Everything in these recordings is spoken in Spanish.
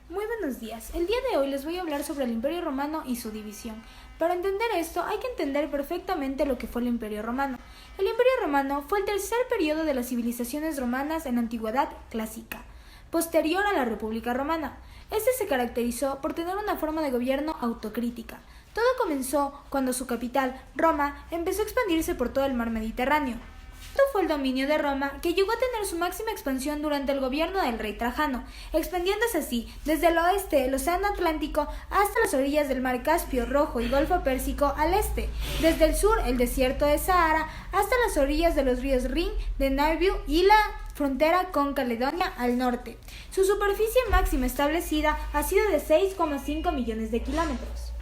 Muy buenos días. El día de hoy les voy a hablar sobre el Imperio Romano y su división. Para entender esto hay que entender perfectamente lo que fue el Imperio Romano. El Imperio Romano fue el tercer periodo de las civilizaciones romanas en la antigüedad clásica, posterior a la República Romana. Este se caracterizó por tener una forma de gobierno autocrítica. Todo comenzó cuando su capital, Roma, empezó a expandirse por todo el mar Mediterráneo. Esto fue el dominio de Roma, que llegó a tener su máxima expansión durante el gobierno del rey Trajano, expandiéndose así desde el oeste el Océano Atlántico hasta las orillas del mar Caspio, Rojo y Golfo Pérsico al este, desde el sur el desierto de Sahara hasta las orillas de los ríos Rin, Danubio y la frontera con Caledonia al norte. Su superficie máxima establecida ha sido de 6,5 millones de kilómetros.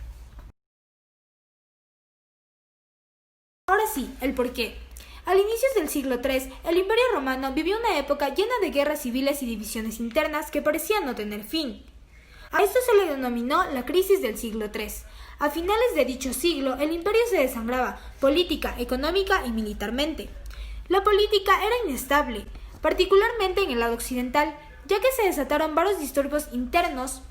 Ahora sí, el porqué. Al inicios del siglo III, el Imperio Romano vivió una época llena de guerras civiles y divisiones internas que parecían no tener fin. A esto se le denominó la crisis del siglo III. A finales de dicho siglo, el imperio se desangraba política, económica y militarmente. La política era inestable, particularmente en el lado occidental, ya que se desataron varios disturbios internos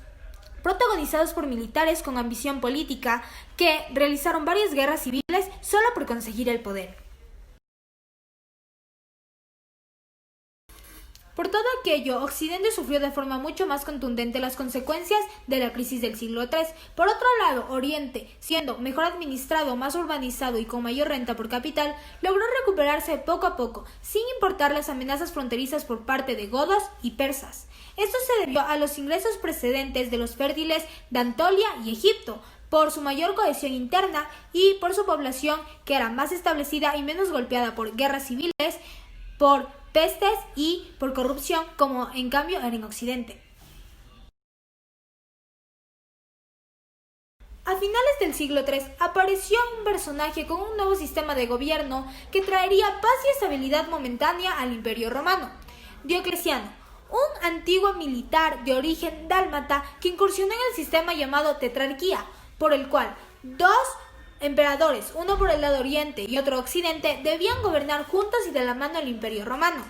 protagonizados por militares con ambición política que realizaron varias guerras civiles solo por conseguir el poder. Por todo aquello, Occidente sufrió de forma mucho más contundente las consecuencias de la crisis del siglo III. Por otro lado, Oriente, siendo mejor administrado, más urbanizado y con mayor renta por capital, logró recuperarse poco a poco, sin importar las amenazas fronterizas por parte de godos y persas. Esto se debió a los ingresos precedentes de los fértiles de Anatolia y Egipto, por su mayor cohesión interna y por su población que era más establecida y menos golpeada por guerras civiles, por pestes y por corrupción, como en cambio era en Occidente. A finales del siglo III apareció un personaje con un nuevo sistema de gobierno que traería paz y estabilidad momentánea al Imperio Romano: Diocleciano, un antiguo militar de origen dálmata que incursionó en el sistema llamado tetrarquía, por el cual dos emperadores, uno por el lado oriente y otro occidente, debían gobernar juntos y de la mano el Imperio Romano.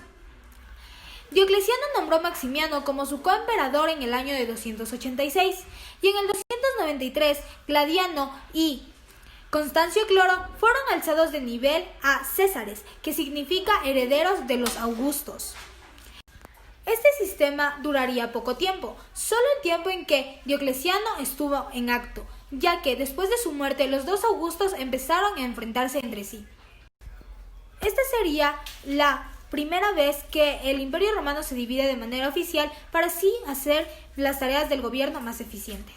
Diocleciano nombró a Maximiano como su coemperador en el año de 286, y en el 293 Gladiano y Constancio Cloro fueron alzados de nivel a Césares, que significa herederos de los Augustos. Este sistema duraría poco tiempo, solo el tiempo en que Diocleciano estuvo en acto, ya que después de su muerte los dos Augustos empezaron a enfrentarse entre sí. Esta sería la primera vez que el Imperio Romano se divide de manera oficial para así hacer las tareas del gobierno más eficientes.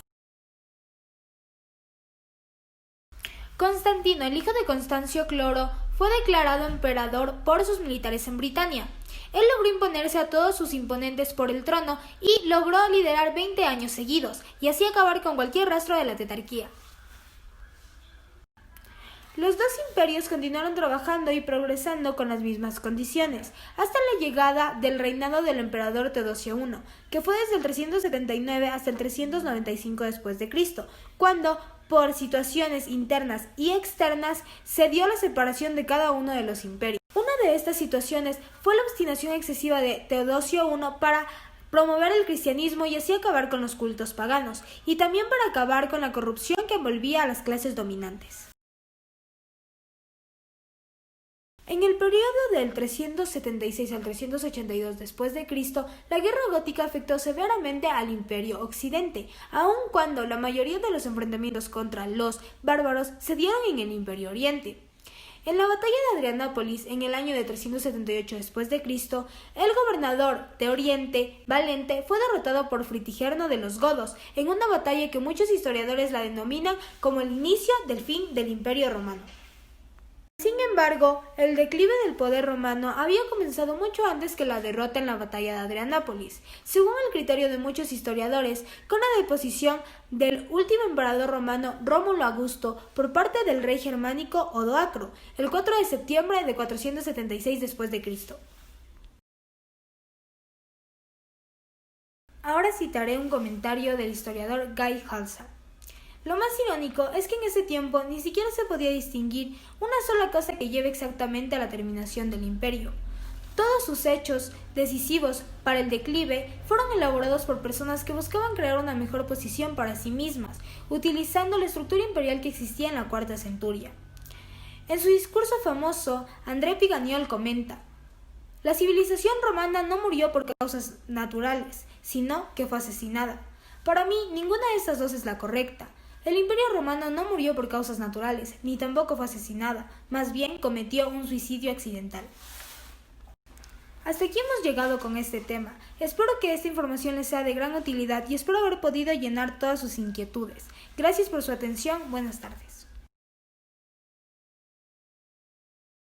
Constantino, el hijo de Constancio Cloro, fue declarado emperador por sus militares en Britania. Él logró imponerse a todos sus imponentes por el trono y logró liderar 20 años seguidos, y así acabar con cualquier rastro de la tetrarquía. Los dos imperios continuaron trabajando y progresando con las mismas condiciones, hasta la llegada del reinado del emperador Teodosio I, que fue desde el 379 hasta el 395 después de Cristo, cuando, por situaciones internas y externas, se dio la separación de cada uno de los imperios. Una de estas situaciones fue la obstinación excesiva de Teodosio I para promover el cristianismo y así acabar con los cultos paganos, y también para acabar con la corrupción que envolvía a las clases dominantes. En el periodo del 376 al 382 después de Cristo, la guerra gótica afectó severamente al Imperio Occidente, aun cuando la mayoría de los enfrentamientos contra los bárbaros se dieron en el Imperio Oriente. En la batalla de Adrianópolis, en el año de 378 después de Cristo, el gobernador de Oriente, Valente, fue derrotado por Fritigerno de los godos, en una batalla que muchos historiadores la denominan como el inicio del fin del Imperio Romano. Sin embargo, el declive del poder romano había comenzado mucho antes que la derrota en la batalla de Adrianópolis, según el criterio de muchos historiadores, con la deposición del último emperador romano Rómulo Augusto por parte del rey germánico Odoacro, el 4 de septiembre de 476 después de Cristo. Ahora citaré un comentario del historiador Guy Halsall. Lo más irónico es que en ese tiempo ni siquiera se podía distinguir una sola cosa que lleve exactamente a la terminación del imperio. Todos sus hechos decisivos para el declive fueron elaborados por personas que buscaban crear una mejor posición para sí mismas, utilizando la estructura imperial que existía en la cuarta centuria. En su discurso famoso, André Piganiol comenta: la civilización romana no murió por causas naturales, sino que fue asesinada. Para mí, ninguna de estas dos es la correcta. El Imperio Romano no murió por causas naturales, ni tampoco fue asesinada, más bien cometió un suicidio accidental. Hasta aquí hemos llegado con este tema. Espero que esta información les sea de gran utilidad y espero haber podido llenar todas sus inquietudes. Gracias por su atención. Buenas tardes.